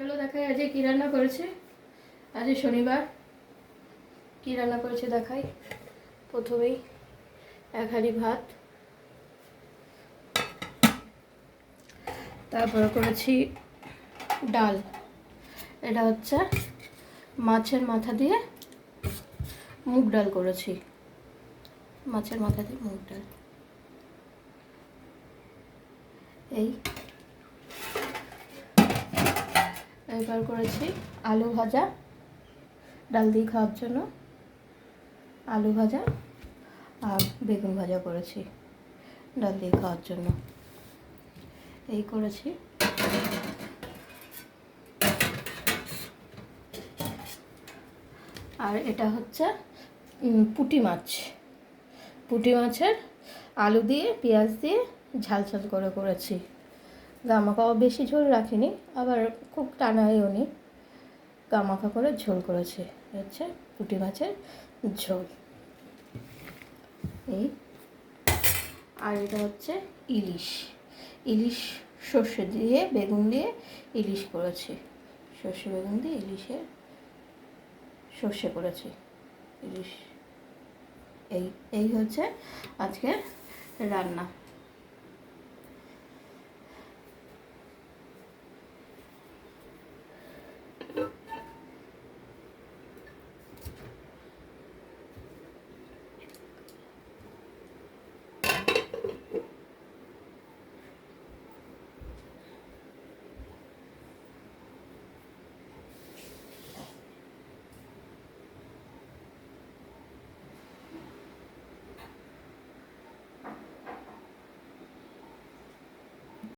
চলো দেখাই আজকে কী রান্না করেছি। আজ শনিবার, কী রান্না করেছি দেখাই। প্রথমেই এক হাঁড়ি ভাত, তারপরে করেছি ডাল। এটা হচ্ছে মাছের মাথা দিয়ে মুগ ডাল করেছি, মাছের মাথা দিয়ে মুগ ডাল। এবার করেছি আলু ভাজা, ডাল দিয়ে খাওয়ার জন্য আলু ভাজা, আর বেগুন ভাজা করেছি ডাল দিয়ে খাওয়ার জন্য। এই করেছি। আর এটা হচ্ছে পুঁটি মাছ, পুঁটি মাছের আলু দিয়ে পেঁয়াজ দিয়ে ঝাল ঝাল করে করেছি। গামাখাও বেশি ঝোল রাখিনি, আবার খুব টানাইও নি, গামাখা করে ঝোল করেছি। হচ্ছে পুঁটি মাছের ঝোল। এই আর এটা হচ্ছে ইলিশ, ইলিশ সর্ষে দিয়ে বেগুন দিয়ে ইলিশ করেছি, সর্ষে বেগুন দিয়ে ইলিশের সর্ষে করেছি ইলিশ। এই হচ্ছে আজকের রান্না।